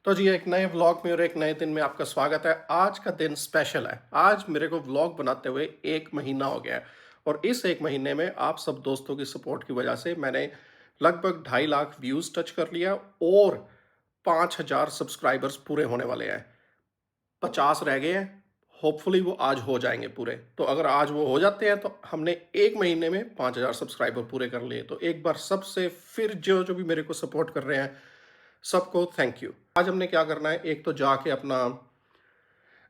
तो जी एक नए व्लॉग में और एक नए दिन में आपका स्वागत है। आज का दिन स्पेशल है। आज मेरे को व्लॉग बनाते हुए 1 महीना हो गया है और इस 1 महीने में आप सब दोस्तों की सपोर्ट की वजह से मैंने लगभग 2.5 लाख व्यूज़ टच कर लिया और 5,000 सब्सक्राइबर्स पूरे होने वाले हैं। 50 रह गए हैं, होपफुली वो आज हो जाएँगे पूरे। तो अगर आज वो हो जाते हैं तो हमने 1 महीने में 5,000 सब्सक्राइबर पूरे कर लिए। तो एक बार सबसे फिर जो भी मेरे को सपोर्ट कर रहे हैं, सबको थैंक यू। आज हमने क्या करना है, एक तो जाके अपना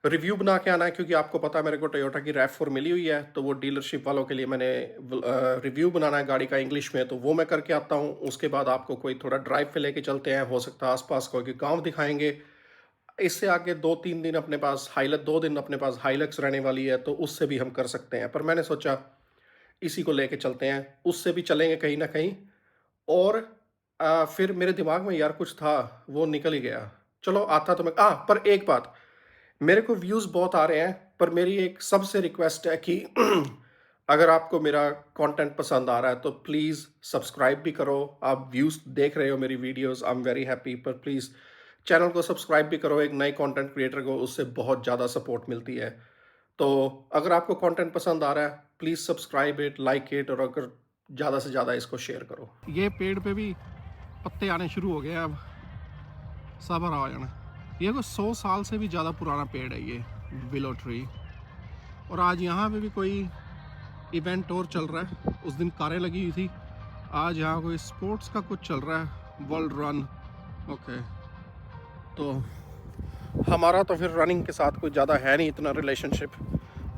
रिव्यू बना के आना है क्योंकि आपको पता है मेरे को टोयोटा की RAV4 मिली हुई है, तो वो डीलरशिप वालों के लिए मैंने रिव्यू बनाना है गाड़ी का इंग्लिश में, तो वो मैं करके आता हूँ। उसके बाद आपको कोई थोड़ा ड्राइव पे लेके चलते हैं, हो सकता है आसपास कोई गांव दिखाएंगे। इससे आगे 2-3 दिन अपने पास 2 दिन अपने पास हाइलक्स रहने वाली है, तो उससे भी हम कर सकते हैं। पर मैंने सोचा इसी को लेके चलते हैं, उससे भी चलेंगे कहीं ना कहीं। और फिर मेरे दिमाग में यार कुछ था, वो निकल ही गया। चलो आता तो मैं पर एक बात, मेरे को व्यूज़ बहुत आ रहे हैं, पर मेरी एक सबसे रिक्वेस्ट है कि अगर आपको मेरा कंटेंट पसंद आ रहा है तो प्लीज़ सब्सक्राइब भी करो। आप व्यूज़ देख रहे हो मेरी videos, I am very happy, पर प्लीज़ चैनल को सब्सक्राइब भी करो। एक नए कंटेंट क्रिएटर को उससे बहुत ज़्यादा सपोर्ट मिलती है। तो अगर आपको कंटेंट पसंद आ रहा है, please subscribe it, like it, और अगर ज़्यादा से ज़्यादा इसको शेयर करो। ये पेड़ पे भी पत्ते आने शुरू हो गए, अब सब्र आ जाना। ये कोई 100 साल से भी ज़्यादा पुराना पेड़ है ये विलो ट्री। और आज यहाँ पे भी कोई इवेंट और चल रहा है। उस दिन कारें लगी हुई थी, आज यहाँ कोई स्पोर्ट्स का कुछ चल रहा है, वर्ल्ड रन। ओके, तो हमारा तो फिर रनिंग के साथ कोई ज़्यादा है नहीं इतना रिलेशनशिप,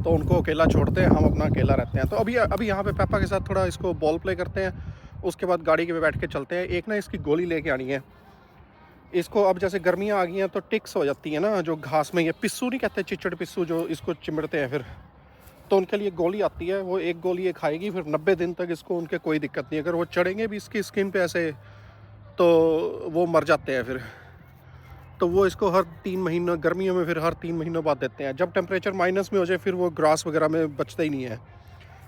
तो उनको अकेला छोड़ते हैं, हम अपना अकेला रहते हैं। तो अभी यहाँ पे पापा के साथ थोड़ा इसको बॉल प्ले करते हैं, उसके बाद गाड़ी के पे बैठ के चलते हैं। एक ना इसकी गोली लेके आनी है इसको। अब जैसे गर्मियाँ आ गई हैं तो टिक्स हो जाती है ना, जो घास में, ये पिस्सू नहीं कहते, चिचड़ पिस्सू जो इसको चिमड़ते हैं फिर, तो उनके लिए गोली आती है। वो एक गोली ये खाएगी, फिर 90 दिन तक इसको उनके कोई दिक्कत नहीं। अगर वो चढ़ेंगे भी इसकी स्किन पे ऐसे तो वो मर जाते हैं फिर। तो वो इसको हर 3 महीनों, गर्मियों में फिर हर 3 महीनों बाद देते हैं। जब टेम्परेचर माइनस में हो जाए फिर वो ग्रास वगैरह में बचता ही नहीं है,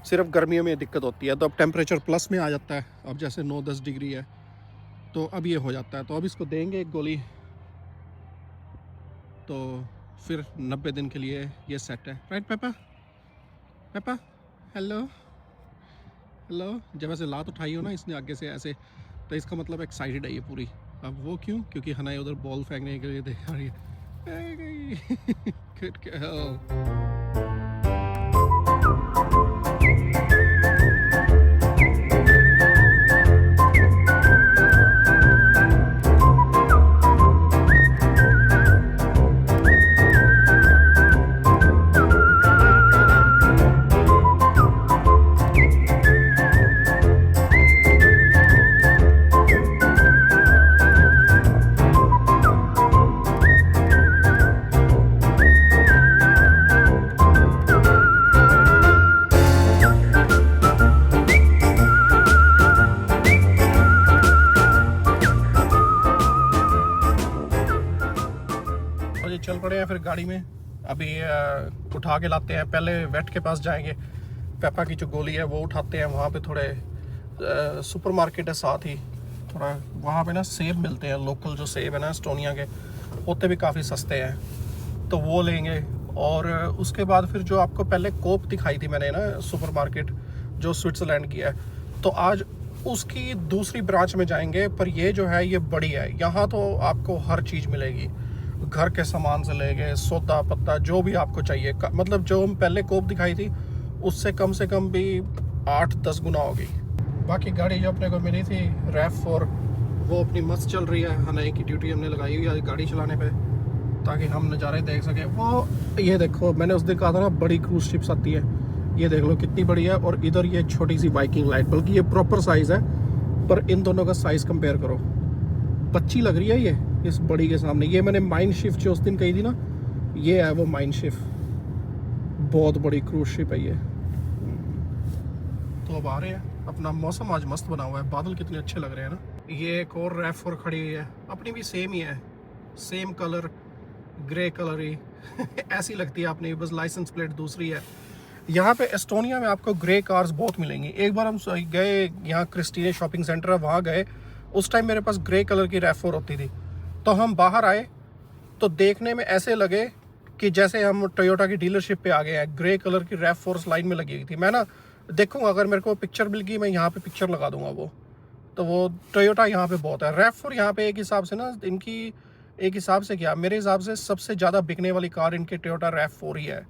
सिर्फ गर्मियों में दिक्कत होती है। तो अब टेम्परेचर प्लस में आ जाता है, अब जैसे 9-10 डिग्री है तो अब ये हो जाता है। तो अब इसको देंगे एक गोली, तो फिर 90 दिन के लिए ये सेट है। राइट पापा? पापा हेलो हेलो। जब ऐसे लात उठाई हो ना इसने आगे से ऐसे, तो इसका मतलब एक्साइटेड है ये पूरी। अब वो क्यों? क्योंकि हनाई उधर बॉल फेंकने के लिए देख रही है। Good girl. चल पड़े हैं फिर गाड़ी में। अभी उठा के लाते हैं, पहले वेट के पास जाएंगे, पेपा की जो गोली है वो उठाते हैं। वहाँ पे थोड़े सुपरमार्केट है साथ ही, थोड़ा वहाँ पे ना सेब मिलते हैं, लोकल जो सेब है ना एस्टोनिया के, होते भी काफ़ी सस्ते हैं, तो वो लेंगे। और उसके बाद फिर जो आपको पहले कोप दिखाई थी मैंने ना सुपरमार्केट, जो स्विट्ज़रलैंड की है, तो आज उसकी दूसरी ब्रांच में जाएंगे। पर ये जो है ये बड़ी है, यहाँ तो आपको हर चीज़ मिलेगी, घर के सामान से लेके सौदा पत्ता जो भी आपको चाहिए। मतलब जो हम पहले कोप दिखाई थी उससे कम से कम भी 8-10 गुना हो गई। बाकी गाड़ी जो अपने को मिली थी RAV4, वो अपनी मस्त चल रही है। हनाई की ड्यूटी हमने लगाई हुई है गाड़ी चलाने पे, ताकि हम नज़ारे देख सकें। वो ये देखो, मैंने उस दिन कहा था ना बड़ी क्रूज शिप्स आती है, ये देख लो कितनी बड़ी है। और इधर ये छोटी सी वाइकिंग लाइट, बल्कि ये प्रॉपर साइज़ है, पर इन दोनों का साइज़ कंपेयर करो, बच्ची लग रही है ये इस बड़ी के सामने। ये मैंने माइन शिफ्ट जो उस दिन कही थी ना, ये है वो माइन शिफ्ट, बहुत बड़ी क्रूज शिप है ये। तो अब आ रहे हैं। अपना मौसम आज मस्त बना हुआ है, बादल कितने अच्छे लग रहे हैं ना। ये एक और RAV4 खड़ी हुई है, अपनी भी सेम ही है, सेम कलर, ग्रे कलर ही ऐसी लगती है अपनी, बस लाइसेंस प्लेट दूसरी है। यहाँ पे एस्टोनिया में आपको ग्रे कार्स बहुत मिलेंगी। एक बार हम गए यहाँ, क्रिस्टीने शॉपिंग सेंटर है, वहाँ गए, उस टाइम मेरे पास ग्रे कलर की RAV4 होती थी। तो हम बाहर आए तो देखने में ऐसे लगे कि जैसे हम टोयोटा की डीलरशिप पे आ गए हैं। ग्रे कलर की रैफ फोर्स लाइन में लगी हुई थी। मैं ना देखूंगा, अगर मेरे को पिक्चर मिल गई मैं यहाँ पे पिक्चर लगा दूंगा। वो तो वो टोयोटा यहाँ पे बहुत है। रैफ फोर यहाँ पे एक हिसाब से ना इनकी, एक हिसाब से क्या, मेरे हिसाब से सबसे ज़्यादा बिकने वाली कार इनके टोयोटा रैफ फोर ही है।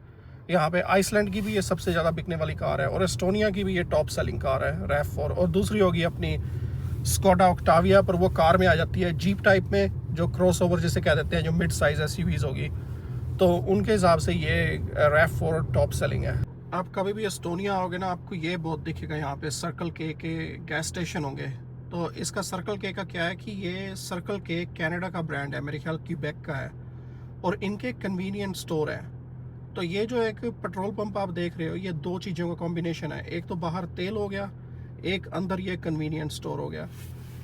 यहाँ पे आइसलैंड की भी ये सबसे ज़्यादा बिकने वाली कार है, और एस्टोनिया की भी ये टॉप सेलिंग कार है रैफ फोर। और दूसरी होगी अपनी स्कोडा ऑक्टाविया, पर वो कार में आ जाती है, जीप टाइप में, जो क्रॉसओवर जिसे कह देते हैं, जो मिड साइज एसयूवीज होगी। तो उनके हिसाब से ये रैफ फोर टॉप सेलिंग है। आप कभी भी एस्टोनिया आओगे ना, आपको ये बहुत दिखेगा, यहाँ पे सर्कल के गैस स्टेशन होंगे। तो इसका सर्कल के का क्या है कि ये सर्कल के कनाडा का ब्रांड है, मेरे ख्याल क्यूबेक का है, और इनके कन्वीनियंट स्टोर है। तो ये जो एक पेट्रोल पंप आप देख रहे हो, ये दो चीज़ों का कॉम्बिनेशन है। एक तो बाहर तेल हो गया, एक अंदर ये कन्वीनियंट स्टोर हो गया।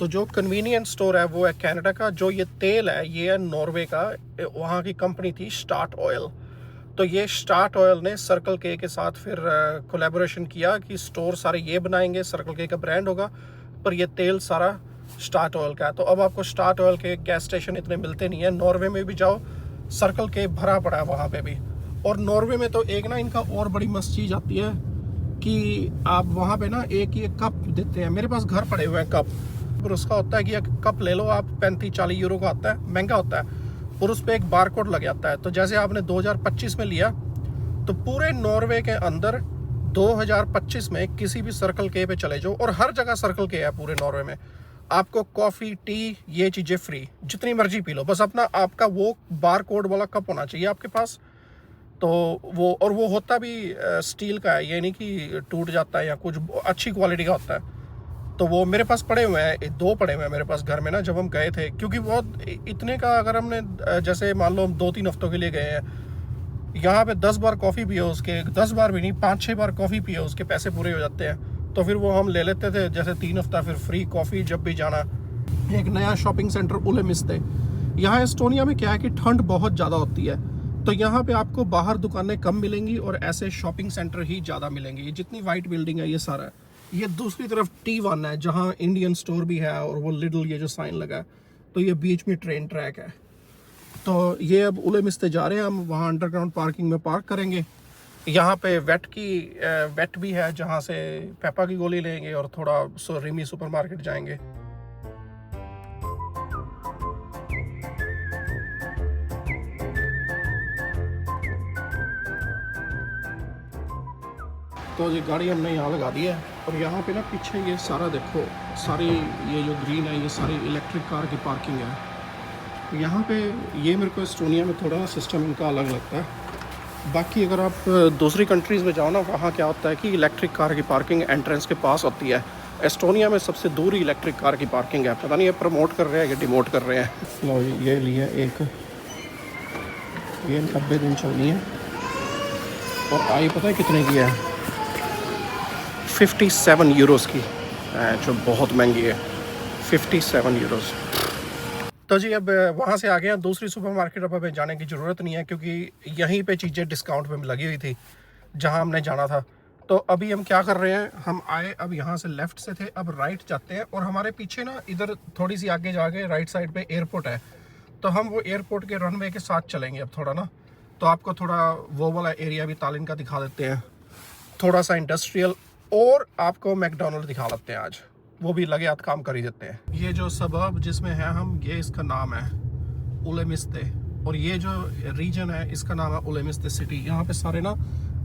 तो जो कन्वीनियंट स्टोर है वो है कनाडा का, जो ये तेल है ये है नॉर्वे का। वहाँ की कंपनी थी स्टार्ट ऑयल। तो ये स्टार्ट ऑयल ने सर्कल के साथ फिर कोलैबोरेशन किया कि स्टोर सारे ये बनाएंगे, सर्कल के का ब्रांड होगा, पर ये तेल सारा स्टार्ट ऑयल का है। तो अब आपको स्टार्ट ऑयल के गैस स्टेशन इतने मिलते नहीं है। नॉर्वे में भी जाओ, सर्कल के भरा पड़ा है वहाँ पे भी। और नॉर्वे में तो एक ना इनका और बड़ी मस्त चीज़ आती है कि आप वहाँ पे ना एक ये कप देते हैं। मेरे पास घर पड़े हुए हैं कप, और उसका होता है कि एक कप ले लो आप, 35-40 यूरो का आता है, महंगा होता है, और उस पर एक बार कोड लग जाता है। तो जैसे आपने 2025 में लिया, तो पूरे नॉर्वे के अंदर 2025 में किसी भी सर्कल के पे चले जाओ, और हर जगह सर्कल के है पूरे नॉर्वे में, आपको कॉफ़ी, टी, ये चीज़ें फ्री, जितनी मर्जी पी लो, बस अपना आपका वो बार कोड वाला कप होना चाहिए आपके पास। तो वो, और वो होता भी स्टील का है, ये नहीं कि टूट जाता है या कुछ, अच्छी क्वालिटी का होता है। तो वो मेरे पास पड़े हुए हैं, 2 पड़े हुए हैं मेरे पास घर में ना, जब हम गए थे, क्योंकि बहुत इतने का, अगर हमने जैसे मान लो हम 2-3 हफ्तों के लिए गए हैं, यहाँ पे 10 बार कॉफ़ी पिए उसके, 10 बार भी नहीं, 5-6 बार कॉफ़ी पिए उसके पैसे पूरे हो जाते हैं। तो फिर वो हम ले लेते थे, जैसे 3 हफ्ता फिर फ्री कॉफ़ी जब भी जाना। एक नया शॉपिंग सेंटर उलेमिस्ते, यहाँ एस्टोनिया में क्या है कि ठंड बहुत ज़्यादा होती है, तो यहाँ पे आपको बाहर दुकानें कम मिलेंगी और ऐसे शॉपिंग सेंटर ही ज़्यादा मिलेंगे। ये जितनी वाइट बिल्डिंग है ये सारा है। ये दूसरी तरफ T1 है, जहाँ इंडियन स्टोर भी है, और वो लिडल ये जो साइन लगा है। तो ये बीच में ट्रेन ट्रैक है। तो ये अब उलेमिस्ते जा रहे हैं हम, वहाँ अंडरग्राउंड पार्किंग में पार्क करेंगे। यहाँ पे वेट भी है, जहाँ से पेपा की गोली लेंगे और थोड़ा रिमी सुपरमार्केट जाएंगे। तो ये गाड़ी हमने यहाँ लगा दी है, और यहाँ पे ना पीछे ये सारा देखो, सारी ये जो ग्रीन है ये सारी इलेक्ट्रिक कार की पार्किंग है। यहाँ पे ये मेरे को एस्टोनिया में थोड़ा सिस्टम इनका अलग लगता है। बाकी अगर आप दूसरी कंट्रीज़ में जाओ ना, वहाँ क्या होता है कि इलेक्ट्रिक कार की पार्किंग एंट्रेंस के पास होती है। एस्टोनिया में सबसे दूर ही इलेक्ट्रिक कार की पार्किंग है। पता नहीं ये प्रमोट कर रहे हैं कि डिमोट कर रहे हैं। लो ये लिया एक, ये 90 दिन चलनी है, और आई पता है कितने की है, 57 यूरोस की, जो बहुत महंगी है, 57 यूरोस। तो जी अब वहाँ से आ गए हैं, दूसरी सुपरमार्केट अब हमें जाने की ज़रूरत नहीं है, क्योंकि यहीं पे चीज़ें डिस्काउंट में लगी हुई थी जहाँ हमने जाना था। तो अभी हम क्या कर रहे हैं, हम आए अब यहाँ से लेफ़्ट से थे, अब राइट जाते हैं, और हमारे पीछे ना इधर थोड़ी सी आगे जाके राइट साइड पे एयरपोर्ट है। तो हम वो एयरपोर्ट के रनवे के साथ चलेंगे अब थोड़ा ना। तो आपको थोड़ा वो वाला एरिया भी तालिन का दिखा देते हैं, थोड़ा सा इंडस्ट्रियल, और आपको मैकडोनल्ड दिखा लेते हैं आज, वो भी लगे हाथ काम कर ही देते हैं। ये जो सबब जिसमें है हम, ये इसका नाम है उलेमिस्ते, और ये जो रीजन है इसका नाम है उलेमिस्ते सिटी। यहाँ पे सारे ना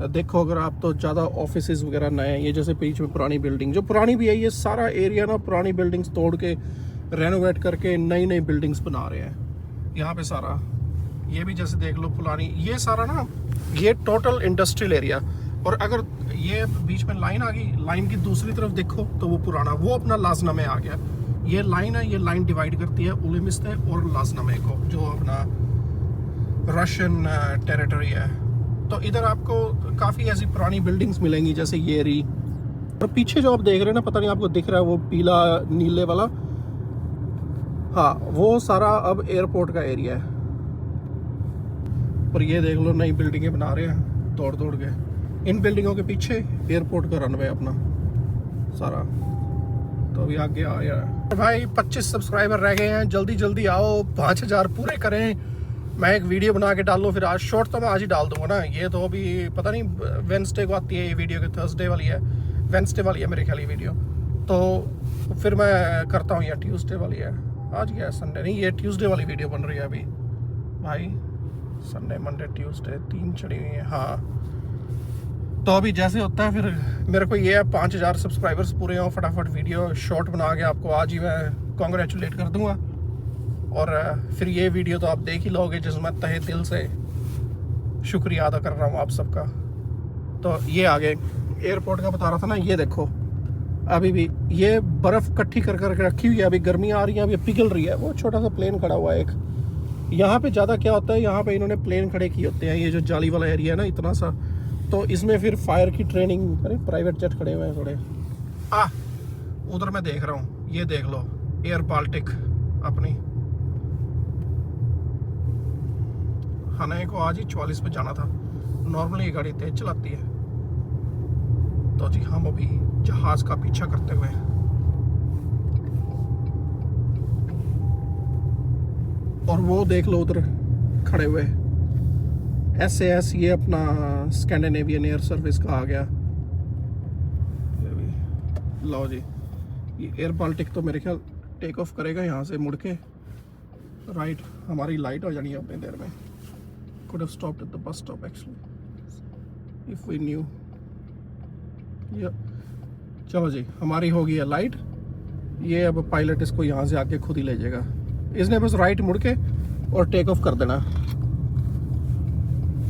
देखो, अगर आप तो ज़्यादा ऑफिसेज वगैरह नए हैं, ये जैसे बीच में पुरानी बिल्डिंग, जो पुरानी भी है, ये सारा एरिया ना पुरानी बिल्डिंग्स तोड़ के रेनोवेट करके नई नई बिल्डिंग्स बना रहे हैं यहाँ पे सारा। ये भी जैसे देख लो पुरानी, ये सारा ना ये टोटल इंडस्ट्रियल एरिया। और अगर ये बीच में लाइन आ गई, लाइन की दूसरी तरफ देखो तो वो पुराना, वो अपना लाजनामे आ गया। ये लाइन है, ये लाइन डिवाइड करती है उलेमिस्ते और लाजनामे को, जो अपना रशियन टेरिटरी है। तो इधर आपको काफ़ी ऐसी पुरानी बिल्डिंग्स मिलेंगी, जैसे ये रही। और पीछे जो आप देख रहे हैं ना, पता नहीं आपको दिख रहा है वो पीला नीले वाला, हाँ वो सारा अब एयरपोर्ट का एरिया है। और ये देख लो नई बिल्डिंगें बना रहे हैं तोड़ तोड़ के। इन बिल्डिंगों के पीछे एयरपोर्ट का रनवे अपना सारा। तो अभी आगे आया भाई, 25 सब्सक्राइबर रह गए हैं, जल्दी जल्दी आओ, 5000 पूरे करें। मैं एक वीडियो बना के डाल लूँ, फिर आज शॉर्ट तो मैं आज ही डाल दूंगा ना। ये तो अभी पता नहीं वेंसडे को आती है ये वीडियो, कि थर्सडे वाली है, वेंसडे वाली है मेरे ख्याल ये वीडियो। तो फिर मैं करता हूँ, या ट्यूसडे वाली है, आज क्या है संडे, नहीं ये ट्यूसडे वाली वीडियो बन रही है अभी भाई। संडे मंडे ट्यूसडे 3 चढ़ी हुई है। हाँ तो अभी जैसे होता है, फिर मेरे को ये है 5000 सब्सक्राइबर्स पूरे हों, फटाफट वीडियो शॉर्ट बना के आपको आज ही मैं कॉन्ग्रेचुलेट कर दूंगा। और फिर ये वीडियो तो आप देख ही लोगे, जिसमें मैं तहे दिल से शुक्रिया अदा कर रहा हूँ आप सबका। तो ये आगे एयरपोर्ट का बता रहा था ना, ये देखो अभी भी ये बर्फ़ इकट्ठी कर कर रखी हुई है, अभी गर्मी आ रही है, अभी पिघल रही है। वो छोटा सा प्लेन खड़ा हुआ है एक, यहाँ पे ज़्यादा क्या होता है, यहाँ पे इन्होंने प्लेन खड़े किए होते हैं, ये जो जाली वाला एरिया है ना इतना सा, तो इसमें फिर फायर की ट्रेनिंग, अरे प्राइवेट जेट खड़े हुए हैं थोड़े। उधर मैं देख रहा हूँ, ये देख लो एयर बाल्टिक अपनी। हनय को आज ही 44 पे जाना था, नॉर्मली ये गाड़ी तेज चलाती है। तो जी हम अभी जहाज का पीछा करते हुए, और वो देख लो उधर खड़े हुए SAS, ये अपना स्कैंडिनेवियन एयर सर्विस का आ गया। लो जी ये एयर बाल्टिक तो मेरे ख्याल टेक ऑफ करेगा यहाँ से मुड़ के राइट। हमारी लाइट हो जानी है अपनी देर में। could have stopped at the bus stop actually if we knew। चलो जी हमारी हो गई है लाइट। ये अब पायलट इसको यहाँ से आके खुद ही ले जाएगा, इसने बस राइट मुड़ के और टेक ऑफ कर देना।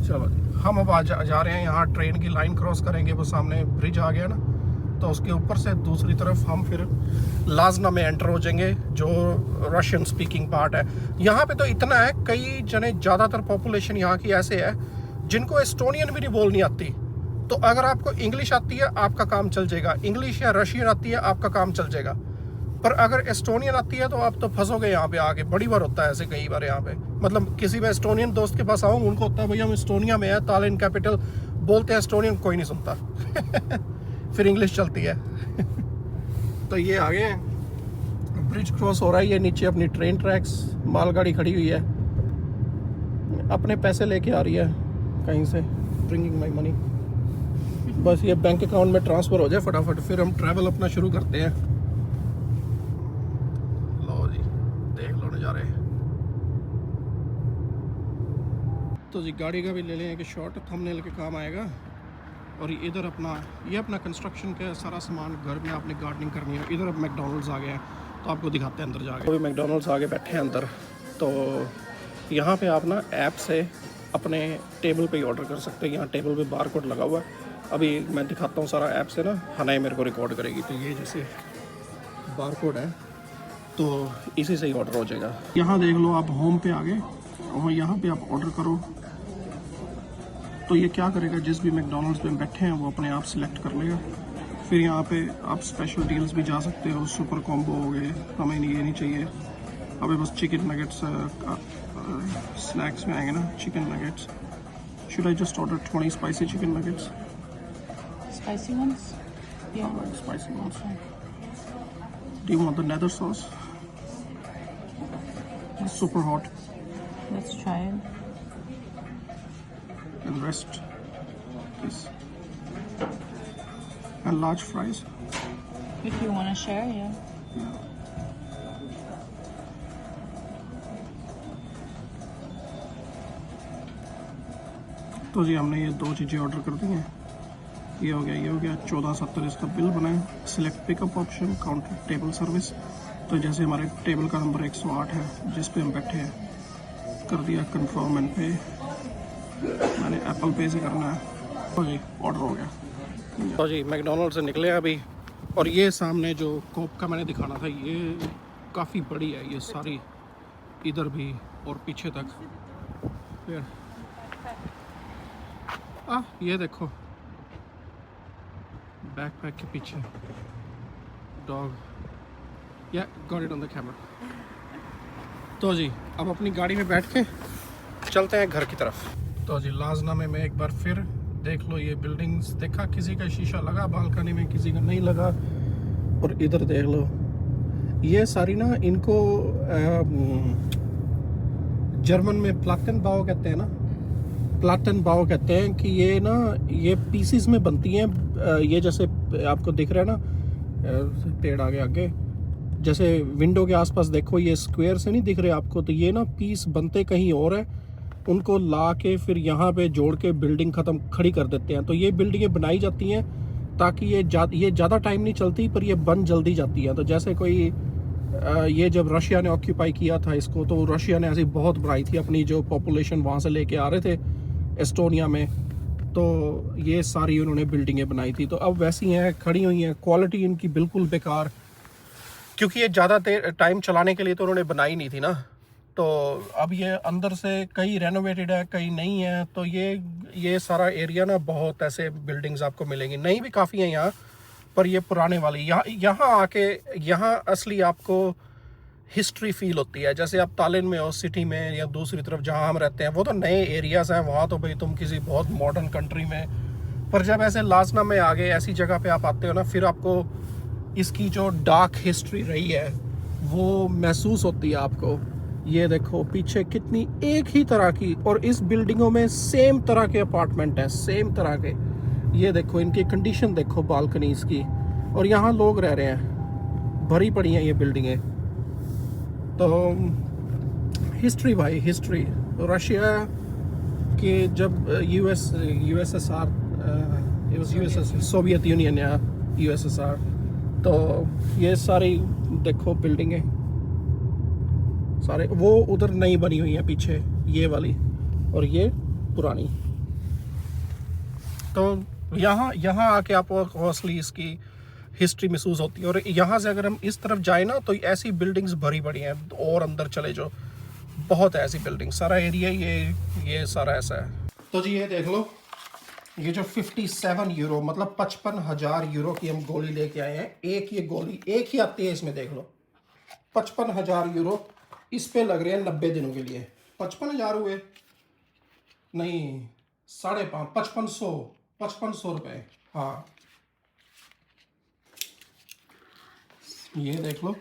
चलो जी हम अब जा रहे हैं, यहाँ ट्रेन की लाइन क्रॉस करेंगे, वो सामने ब्रिज आ गया ना, तो उसके ऊपर से दूसरी तरफ हम फिर लाजना में एंटर हो जाएंगे, जो रशियन स्पीकिंग पार्ट है। यहाँ पे तो इतना है, कई जने, ज़्यादातर पॉपुलेशन यहाँ की ऐसे है जिनको एस्टोनियन भी नहीं बोलनी आती। तो अगर आपको इंग्लिश आती है आपका काम चल जाएगा, इंग्लिश या रशियन आती है आपका काम चल जाएगा। पर अगर एस्टोनियन आती है तो आप तो फंसोगे यहाँ पे आके। बड़ी बार होता है ऐसे, कई बार यहाँ पे, मतलब किसी में एस्टोनियन दोस्त के पास आऊँ, उनको होता है भैया हम एस्टोनिया में है, तालिन कैपिटल, बोलते हैं एस्टोनियन, कोई नहीं सुनता फिर इंग्लिश चलती है तो ये आगे ब्रिज क्रॉस हो रहा है, ये नीचे अपनी ट्रेन ट्रैक्स, मालगाड़ी खड़ी हुई है, अपने पैसे लेके आ रही है कहीं से, ब्रिंगिंग माई मनी। बस ये बैंक अकाउंट में ट्रांसफ़र हो जाए फटाफट, फिर हम ट्रैवल अपना शुरू करते हैं। लो जी देख लो नज़ारे। तो जी गाड़ी का भी ले लें कि शॉर्ट थंबनेल के काम आएगा। और इधर अपना, ये अपना कंस्ट्रक्शन का सारा सामान, घर में आपने गार्डनिंग करनी है। इधर अब मैकडॉनल्ड्स आ गया है, तो आपको दिखाते हैं अंदर जाके। कोई मैकडॉनल्ड्स आगे बैठे हैं अंदर, तो यहाँ पे आप ना ऐप से अपने टेबल पे ही ऑर्डर कर सकते हैं। यहाँ टेबल पे बार कोड लगा हुआ है, अभी मैं दिखाता हूँ सारा ऐप से ना, हनाई मेरे को रिकॉर्ड करेगी। तो ये जैसे बार कोड है तो इसी से ही ऑर्डर हो जाएगा। यहाँ देख लो आप होम पे आ गए, और यहाँ पे आप ऑर्डर करो तो ये क्या करेगा, जिस भी मैकडॉनल्ड्स में बैठे हैं वो अपने आप सिलेक्ट कर लेगा। फिर यहाँ पे आप स्पेशल डील्स भी जा सकते हो, सुपर कॉम्बो हो गए, हमें ये नहीं चाहिए, हमें बस चिकन नगेट्स स्नैक्स में आएंगे ना, chicken nuggets. Should I just order 20 spicy chicken nuggets? Spicy ones? Yeah. Spicy ones. Do you want the nether sauce? It's super hot. Let's try it. And rest, please. And large fries. If you want to share, yeah. तो जी हमने ये 2 चीज़ें order कर दी हैं। ये हो गया 1470 इसका बिल बना है। Select pickup option, counter table service. तो जैसे हमारे टेबल का नंबर 108 है जिस पे हम बैठे हैं, कर दिया कंफर्म एंड पे। मैंने एप्पल पे से करना है। तो जी ऑर्डर हो गया। तो जी मैकडॉनल्ड से निकले अभी, और ये सामने जो कोप का मैंने दिखाना था, ये काफ़ी बड़ी है, ये सारी इधर भी और पीछे तक। फिर ये देखो बैकपैक के पीछे डॉग, या got it on the camera. तो जी अब अपनी गाड़ी में बैठ के चलते हैं घर की तरफ। तो जी लाजना में मैं एक बार फिर देख लो, ये बिल्डिंग्स देखा, किसी का शीशा लगा बालकनी में, किसी का नहीं लगा। और इधर देख लो, ये सारी ना, इनको जर्मन में प्लाटनबाउ कहते हैं ना, प्लाटनबाउ कहते हैं कि ये ना ये पीसीस में बनती हैं। ये जैसे आपको दिख रहा है ना, पेड़ आगे आगे, जैसे विंडो के आसपास देखो, ये स्क्वायर से नहीं दिख रहे आपको, तो ये ना पीस बनते कहीं और है, उनको ला के फिर यहाँ पे जोड़ के बिल्डिंग खड़ी कर देते हैं। तो ये बिल्डिंगें बनाई जाती हैं ताकि ये ज़्यादा टाइम नहीं चलती, पर ये बन जल्दी जाती है। तो जैसे कोई ये जब रशिया ने ऑक्यूपाई किया था इसको, तो रशिया ने ऐसी बहुत बनाई थी, अपनी जो पॉपुलेशन वहाँ से लेके आ रहे थे एस्टोनिया में, तो ये सारी उन्होंने बिल्डिंगें बनाई थी। तो अब वैसी हैं, खड़ी हुई हैं, क्वालिटी इनकी बिल्कुल बेकार, क्योंकि ये ज़्यादा टाइम चलाने के लिए तो उन्होंने बनाई नहीं थी ना। तो अब ये अंदर से कई रेनोवेटेड है, कई नहीं है। तो ये सारा एरिया ना, बहुत ऐसे बिल्डिंग्स आपको मिलेंगी, नई भी काफ़ी हैं यहाँ, पर ये पुराने वाली यहाँ आके यहाँ असली आपको हिस्ट्री फील होती है। जैसे आप तालिन में हो, सिटी में, या दूसरी तरफ जहाँ हम रहते हैं, वो तो नए एरियाज़ हैं, वहाँ तो भाई तुम किसी बहुत मॉडर्न कंट्री में, पर जब ऐसे लासना में आगे ऐसी जगह पे आप आते हो ना, फिर आपको इसकी जो डार्क हिस्ट्री रही है वो महसूस होती है आपको। ये देखो पीछे कितनी एक ही तरह की, और इस बिल्डिंगों में सेम तरह के अपार्टमेंट हैं, सेम तरह के। ये देखो इनकी कंडीशन देखो बालकनीज की, और यहाँ लोग रह रहे हैं, भरी पड़ी हैं ये बिल्डिंगें। तो हिस्ट्री भाई, हिस्ट्री। रशिया के जब यूएसएसआर, सोवियत यूनियन या यूएसएसआर, तो ये सारी देखो बिल्डिंगें सारे, वो उधर नई बनी हुई है पीछे, ये वाली, और ये पुरानी। तो यहाँ आके आपको असली इसकी हिस्ट्री महसूस होती है। और यहाँ से अगर हम इस तरफ जाए ना, तो ऐसी बिल्डिंग्स भरी पड़ी हैं, और अंदर चले जो बहुत है ऐसी बिल्डिंग, सारा एरिया ये सारा ऐसा है। तो जी ये देख लो, ये जो 57 यूरो मतलब 55,000 यूरो की हम गोली लेके आए हैं। एक ये गोली एक ही आती है इसमें, देख लो 55,000 यूरो इस पे लग रहे हैं 90 दिनों के लिए। 55,000 हुए नहीं, 5,500 5500 रुपये। हाँ ये देख लो,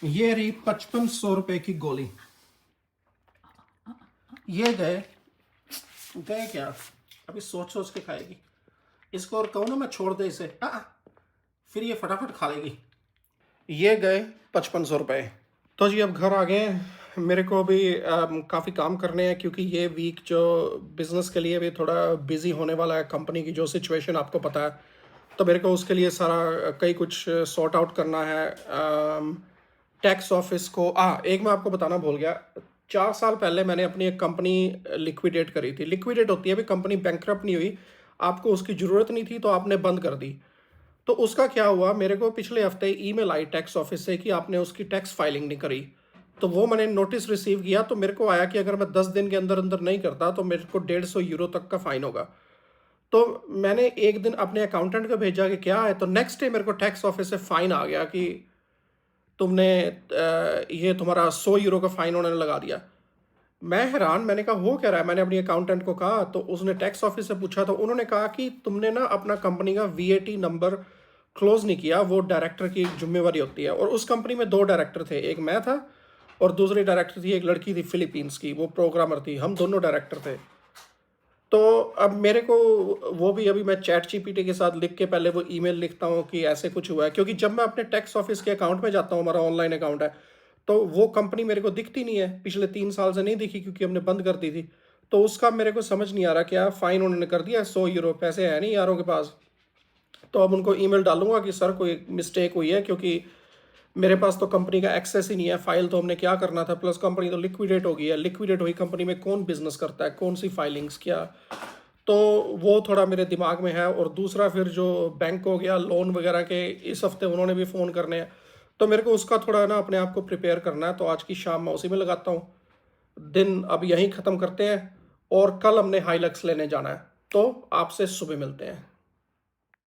ये रही 5500 रुपये की गोली। ये गए क्या, अभी सोच सोच के खाएगी इसको, और कहूँ ना मैं छोड़ दे इसे, फिर ये फटाफट खा लेगी। ये गए 5500 रुपये। तो जी अब घर आ गए, मेरे को अभी काफ़ी काम करने हैं, क्योंकि ये वीक जो बिज़नेस के लिए भी थोड़ा बिज़ी होने वाला है, कंपनी की जो सिचुएशन आपको पता है, तो मेरे को उसके लिए सारा कई कुछ सॉर्ट आउट करना है। टैक्स ऑफिस को एक मैं आपको बताना भूल गया, 4 साल पहले मैंने अपनी एक कंपनी लिक्विडेट करी थी। लिक्विडेट होती है, अभी कंपनी बैंकरप्ट नहीं हुई, आपको उसकी ज़रूरत नहीं थी तो आपने बंद कर दी। तो उसका क्या हुआ, मेरे को पिछले हफ्ते ईमेल आई टैक्स ऑफिस से कि आपने उसकी टैक्स फाइलिंग नहीं करी। तो वो मैंने नोटिस रिसीव किया, तो मेरे को आया कि अगर मैं 10 दिन के अंदर अंदर नहीं करता तो मेरे को 150 यूरो तक का फ़ाइन होगा। तो मैंने एक दिन अपने अकाउंटेंट को भेजा कि क्या है, तो नेक्स्ट डे मेरे को टैक्स ऑफिस से फ़ाइन आ गया कि तुमने ये तुम्हारा 100 यूरो का फ़ाइन उन्होंने लगा दिया। मैं हैरान, मैंने कहा हो क्या रहा है, मैंने अपनी अकाउंटेंट को कहा, तो उसने टैक्स ऑफिस से पूछा, तो उन्होंने कहा कि तुमने ना अपना कंपनी का VAT नंबर क्लोज नहीं किया, वो डायरेक्टर की जिम्मेवारी होती है। और उस कंपनी में 2 डायरेक्टर थे, एक मैं था और दूसरी डायरेक्टर थी एक लड़की थी फिलीपींस की, वो प्रोग्रामर थी, हम दोनों डायरेक्टर थे। तो अब मेरे को वो भी, अभी मैं चैट GPT के साथ लिख के पहले वो ईमेल लिखता हूँ कि ऐसे कुछ हुआ है, क्योंकि जब मैं अपने टैक्स ऑफिस के अकाउंट में जाता हूँ, हमारा ऑनलाइन अकाउंट है, तो वो कंपनी मेरे को दिखती नहीं है, पिछले 3 साल से नहीं दिखी, क्योंकि हमने बंद कर दी थी। तो उसका मेरे को समझ नहीं आ रहा, क्या फ़ाइन उन्होंने कर दिया 100 यूरो, पैसे है नहीं यारों के पास। तो अब उनको ईमेल डालूंगा कि सर कोई मिस्टेक हुई है, क्योंकि मेरे पास तो कंपनी का एक्सेस ही नहीं है, फाइल तो हमने क्या करना था, प्लस कंपनी तो लिक्विडेट हो गई है, लिक्विडेट हुई कंपनी में कौन बिजनेस करता है, कौन सी फाइलिंग्स क्या। तो वो थोड़ा मेरे दिमाग में है। और दूसरा फिर जो बैंक हो गया, लोन वगैरह के इस हफ्ते उन्होंने भी फ़ोन करने हैं, तो मेरे को उसका थोड़ा ना अपने आप को प्रिपेयर करना है। तो आज की शाम मैं उसी में लगाता हूँ, दिन अब यहीं ख़त्म करते हैं, और कल हमने हाइलक्स लेने जाना है, तो आपसे सुबह मिलते हैं।